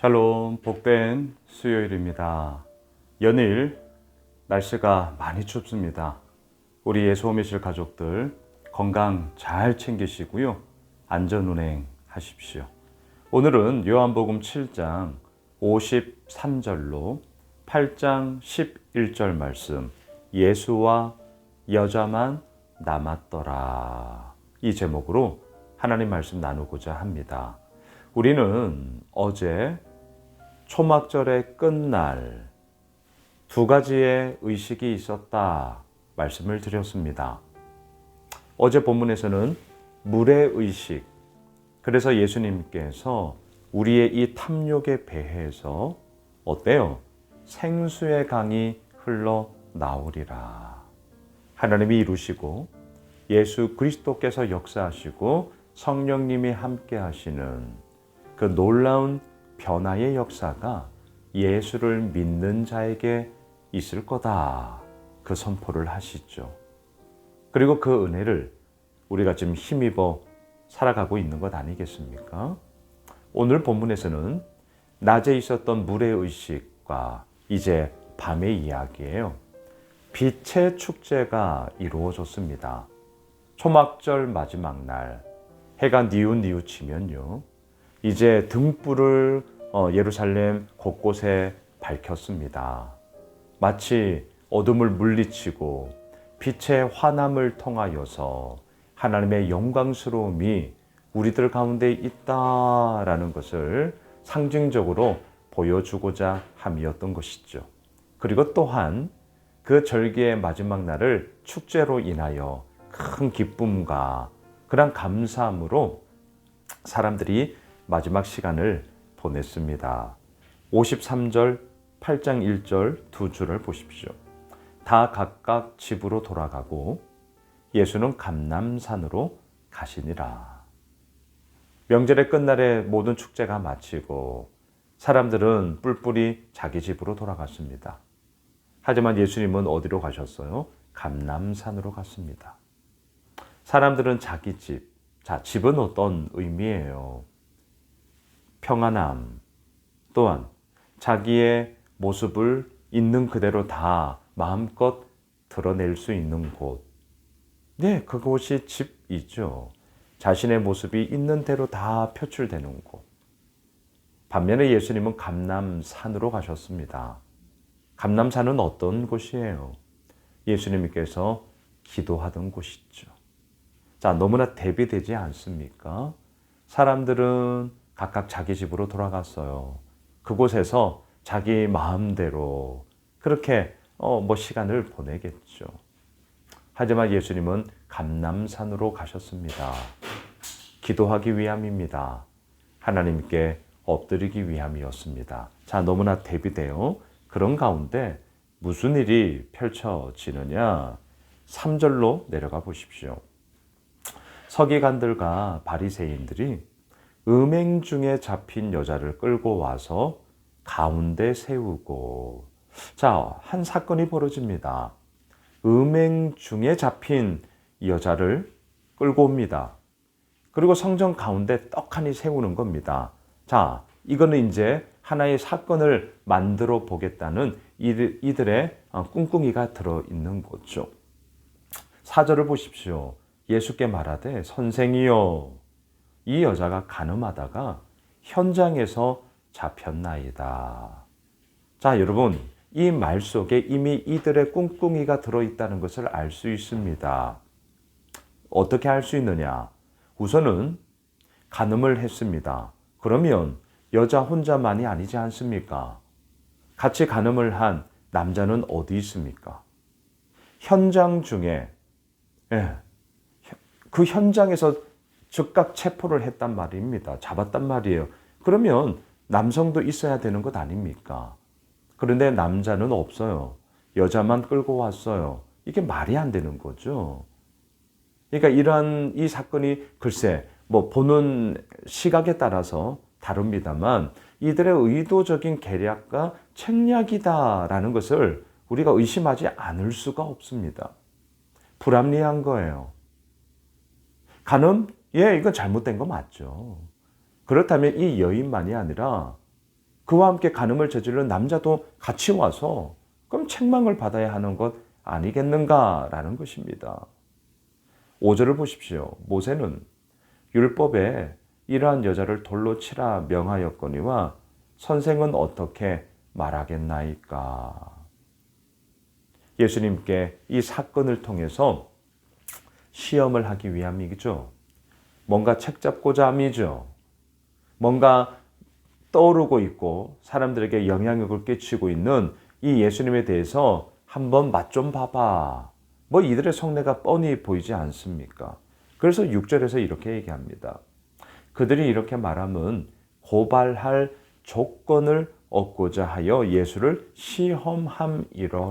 샬롬, 복된 수요일입니다. 연일 날씨가 많이 춥습니다. 우리 예수오미실 가족들 건강 잘 챙기시고요. 안전운행 하십시오. 오늘은 요한복음 7장 53절로 8장 11절 말씀, 예수와 여자만 남았더라, 이 제목으로 하나님 말씀 나누고자 합니다. 우리는 어제 초막절의 끝날 두 가지의 의식이 있었다 말씀을 드렸습니다. 어제 본문에서는 물의 의식, 그래서 예수님께서 우리의 이 탐욕의 배에서 어때요? 생수의 강이 흘러나오리라. 하나님이 이루시고 예수 그리스도께서 역사하시고 성령님이 함께 하시는 그 놀라운 변화의 역사가 예수를 믿는 자에게 있을 거다, 그 선포를 하시죠. 그리고 그 은혜를 우리가 지금 힘입어 살아가고 있는 것 아니겠습니까? 오늘 본문에서는 낮에 있었던 물의 의식과 이제 밤의 이야기예요. 빛의 축제가 이루어졌습니다. 초막절 마지막 날 해가 뉘우치면요, 이제 등불을 예루살렘 곳곳에 밝혔습니다. 마치 어둠을 물리치고 빛의 환함을 통하여서 하나님의 영광스러움이 우리들 가운데 있다라는 것을 상징적으로 보여주고자 함이었던 것이죠. 그리고 또한 그 절기의 마지막 날을 축제로 인하여 큰 기쁨과 그런 감사함으로 사람들이 마지막 시간을 보냈습니다. 53절, 8장 1절 두 줄을 보십시오. 다 각각 집으로 돌아가고 예수는 감람산으로 가시니라. 명절의 끝날에 모든 축제가 마치고 사람들은 뿔뿔이 자기 집으로 돌아갔습니다. 하지만 예수님은 어디로 가셨어요? 감람산으로 갔습니다. 사람들은 자기 집, 집은 어떤 의미예요? 평안함, 또한 자기의 모습을 있는 그대로 다 마음껏 드러낼 수 있는 곳. 네, 그곳이 집이죠. 자신의 모습이 있는 대로 다 표출되는 곳. 반면에 예수님은 감람산으로 가셨습니다. 감람산은 어떤 곳이에요? 예수님께서 기도하던 곳이죠. 너무나 대비되지 않습니까? 사람들은 각각 자기 집으로 돌아갔어요. 그곳에서 자기 마음대로 그렇게 시간을 보내겠죠. 하지만 예수님은 감람산으로 가셨습니다. 기도하기 위함입니다. 하나님께 엎드리기 위함이었습니다. 너무나 대비돼요. 그런 가운데 무슨 일이 펼쳐지느냐? 3절로 내려가 보십시오. 서기관들과 바리새인들이 음행 중에 잡힌 여자를 끌고 와서 가운데 세우고, 한 사건이 벌어집니다. 음행 중에 잡힌 여자를 끌고 옵니다. 그리고 성전 가운데 떡하니 세우는 겁니다. 이거는 이제 하나의 사건을 만들어 보겠다는 이들의 꿍꿍이가 들어있는 거죠. 4절을 보십시오. 예수께 말하되 선생이여, 이 여자가 간음하다가 현장에서 잡혔나이다. 여러분, 이 말 속에 이미 이들의 꿍꿍이가 들어있다는 것을 알 수 있습니다. 어떻게 알 수 있느냐? 우선은 간음을 했습니다. 그러면 여자 혼자만이 아니지 않습니까? 같이 간음을 한 남자는 어디 있습니까? 현장 중에, 그 현장에서 즉각 체포를 했단 말입니다. 잡았단 말이에요. 그러면 남성도 있어야 되는 것 아닙니까? 그런데 남자는 없어요. 여자만 끌고 왔어요. 이게 말이 안 되는 거죠. 그러니까 이러한 이 사건이 글쎄 보는 시각에 따라서 다릅니다만 이들의 의도적인 계략과 책략이다라는 것을 우리가 의심하지 않을 수가 없습니다. 불합리한 거예요. 간음? 이건 잘못된 거 맞죠. 그렇다면 이 여인만이 아니라 그와 함께 간음을 저지르는 남자도 같이 와서 그럼 책망을 받아야 하는 것 아니겠는가라는 것입니다. 5절을 보십시오. 모세는 율법에 이러한 여자를 돌로 치라 명하였거니와 선생은 어떻게 말하겠나이까. 예수님께 이 사건을 통해서 시험을 하기 위함이죠. 뭔가 책 잡고자 함이죠. 뭔가 떠오르고 있고 사람들에게 영향력을 끼치고 있는 이 예수님에 대해서 한번 맛 좀 봐봐. 뭐 이들의 속내가 뻔히 보이지 않습니까? 그래서 6절에서 이렇게 얘기합니다. 그들이 이렇게 말하면 고발할 조건을 얻고자 하여 예수를 시험함이러라.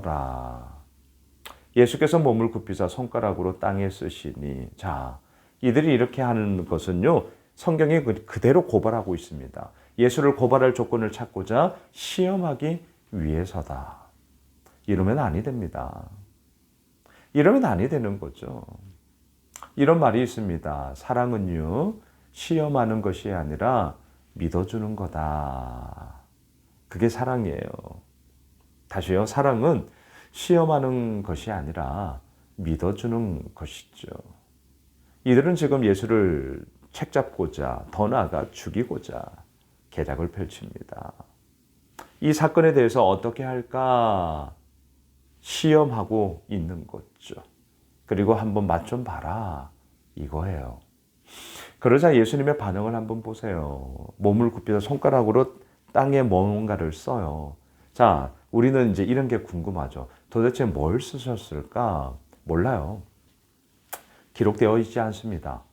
예수께서 몸을 굽히사 손가락으로 땅에 쓰시니, 자, 이들이 이렇게 하는 것은요, 성경이 그대로 고발하고 있습니다. 예수를 고발할 조건을 찾고자 시험하기 위해서다. 이러면 아니 됩니다. 이러면 아니 되는 거죠. 이런 말이 있습니다. 사랑은요, 시험하는 것이 아니라 믿어주는 거다. 그게 사랑이에요. 다시요, 사랑은 시험하는 것이 아니라 믿어주는 것이죠. 이들은 지금 예수를 책잡고자, 더 나아가 죽이고자 계략을 펼칩니다. 이 사건에 대해서 어떻게 할까 시험하고 있는 거죠. 그리고 한번 맛 좀 봐라 이거예요. 그러자 예수님의 반응을 한번 보세요. 몸을 굽혀서 손가락으로 땅에 뭔가를 써요. 자, 우리는 이제 이런 게 궁금하죠. 도대체 뭘 쓰셨을까? 몰라요. 기록되어 있지 않습니다.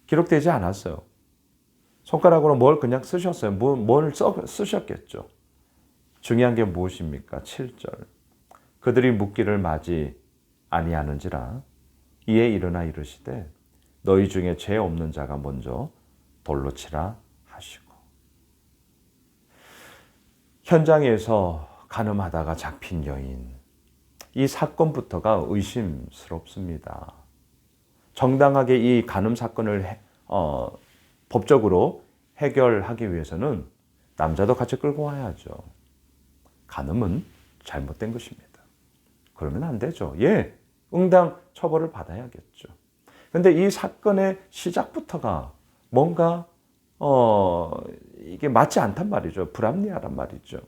기록되지 않았어요. 손가락으로 뭘 그냥 쓰셨어요. 뭘 쓰셨겠죠. 중요한 게 무엇입니까? 7절. 그들이 묻기를 마지 아니하는지라 이에 일어나 이르시되 너희 중에 죄 없는 자가 먼저 돌로 치라 하시고. 현장에서 간음하다가 잡힌 여인, 이 사건부터가 의심스럽습니다. 정당하게 이 간음 사건을 법적으로 해결하기 위해서는 남자도 같이 끌고 와야죠. 간음은 잘못된 것입니다. 그러면 안 되죠. 예, 응당 처벌을 받아야겠죠. 그런데 이 사건의 시작부터가 뭔가 이게 맞지 않단 말이죠. 불합리하단 말이죠.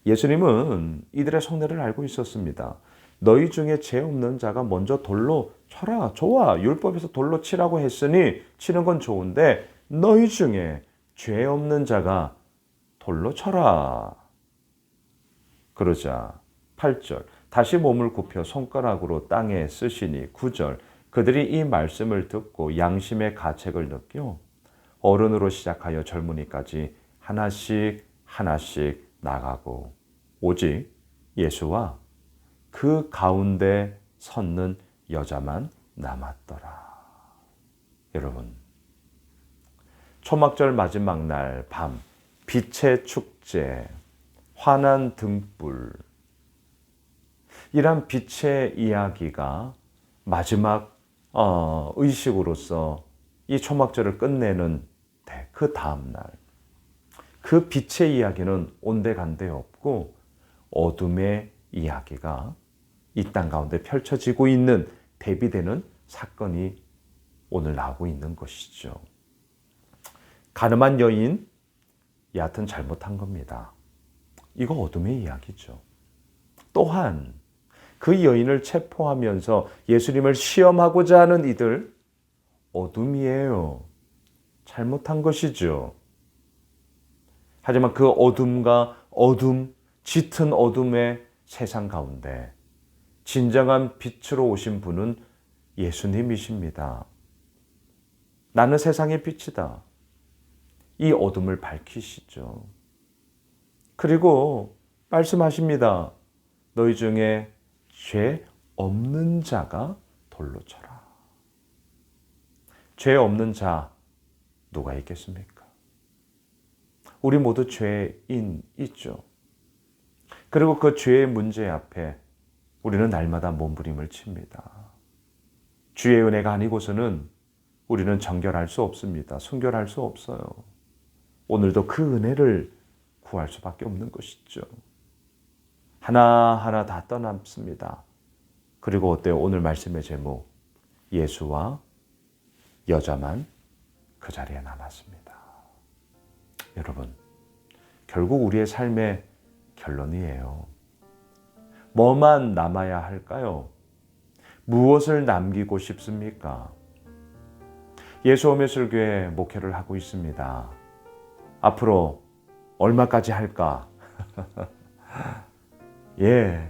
예수님은 이들의 속내를 알고 있었습니다. 너희 중에 죄 없는 자가 먼저 돌로 쳐라. 좋아. 율법에서 돌로 치라고 했으니 치는 건 좋은데 너희 중에 죄 없는 자가 돌로 쳐라. 그러자 8절. 다시 몸을 굽혀 손가락으로 땅에 쓰시니 9절. 그들이 이 말씀을 듣고 양심의 가책을 느껴 어른으로 시작하여 젊은이까지 하나씩 하나씩 나가고 오직 예수와 그 가운데 섰는 여자만 남았더라. 여러분, 초막절 마지막 날 밤, 빛의 축제, 환한 등불, 이런 빛의 이야기가 마지막 의식으로서 이 초막절을 끝내는 그 다음 날, 그 빛의 이야기는 온데간데 없고 어둠의 이야기가 이 땅 가운데 펼쳐지고 있는 대비되는 사건이 오늘 나오고 있는 것이죠. 가늠한 여인, 여하튼 잘못한 겁니다. 이거 어둠의 이야기죠. 또한 그 여인을 체포하면서 예수님을 시험하고자 하는 이들, 어둠이에요. 잘못한 것이죠. 하지만 그 어둠과 짙은 어둠의 세상 가운데 진정한 빛으로 오신 분은 예수님이십니다. 나는 세상의 빛이다. 이 어둠을 밝히시죠. 그리고 말씀하십니다. 너희 중에 죄 없는 자가 돌로 쳐라. 죄 없는 자 누가 있겠습니까? 우리 모두 죄인이죠. 그리고 그 죄의 문제 앞에 우리는 날마다 몸부림을 칩니다. 주의 은혜가 아니고서는 우리는 정결할 수 없습니다. 순결할 수 없어요. 오늘도 그 은혜를 구할 수밖에 없는 것이죠. 하나하나 다 떠났습니다. 그리고 어때요? 오늘 말씀의 제목, 예수와 여자만 그 자리에 남았습니다. 여러분, 결국 우리의 삶의 결론이에요. 뭐만 남아야 할까요? 무엇을 남기고 싶습니까? 예수오매술교회 목회를 하고 있습니다. 앞으로 얼마까지 할까? 예.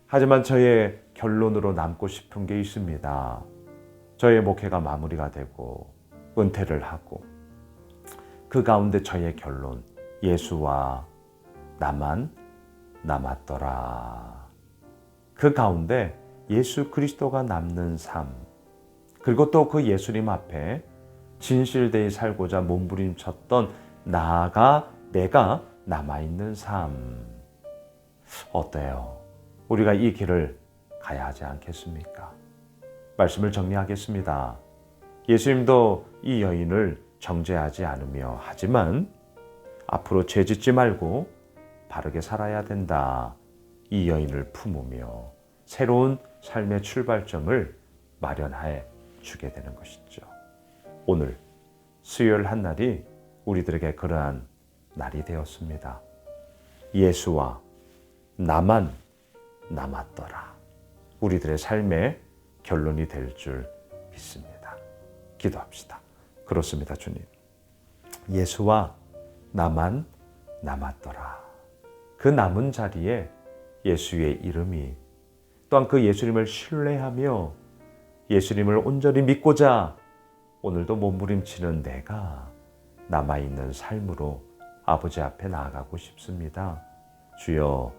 하지만 저의 결론으로 남고 싶은 게 있습니다. 저의 목회가 마무리가 되고 은퇴를 하고 그 가운데 저의 결론, 예수와 나만 남았더라. 그 가운데 예수 그리스도가 남는 삶, 그리고 또 그 예수님 앞에 진실되이 살고자 몸부림쳤던 나가 내가 남아있는 삶. 어때요? 우리가 이 길을 가야 하지 않겠습니까? 말씀을 정리하겠습니다. 예수님도 이 여인을 정죄하지 않으며 하지만 앞으로 죄 짓지 말고 바르게 살아야 된다. 이 여인을 품으며 새로운 삶의 출발점을 마련해 주게 되는 것이죠. 오늘 수요일 한 날이 우리들에게 그러한 날이 되었습니다. 예수와 나만 남았더라. 우리들의 삶의 결론이 될 줄 믿습니다. 기도합시다. 그렇습니다, 주님. 예수와 나만 남았더라. 그 남은 자리에 예수의 이름이, 또한 그 예수님을 신뢰하며 예수님을 온전히 믿고자 오늘도 몸부림치는 내가 남아있는 삶으로 아버지 앞에 나아가고 싶습니다. 주여,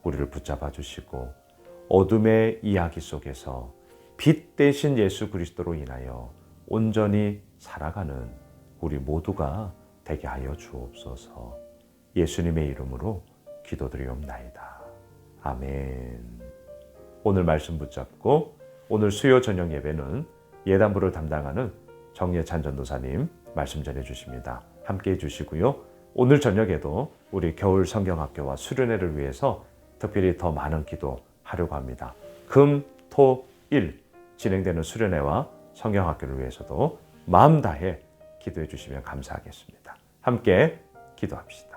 우리를 붙잡아 주시고 어둠의 이야기 속에서 빛 대신 예수 그리스도로 인하여 온전히 살아가는 우리 모두가 되게 하여 주옵소서. 예수님의 이름으로 기도드리옵나이다. 아멘. 오늘 말씀 붙잡고 오늘 수요 저녁 예배는 예단부를 담당하는 정예찬 전도사님 말씀 전해 주십니다. 함께해 주시고요. 오늘 저녁에도 우리 겨울 성경학교와 수련회를 위해서 특별히 더 많은 기도하려고 합니다. 금, 토, 일 진행되는 수련회와 성경학교를 위해서도 마음 다해 기도해 주시면 감사하겠습니다. 함께 기도합시다.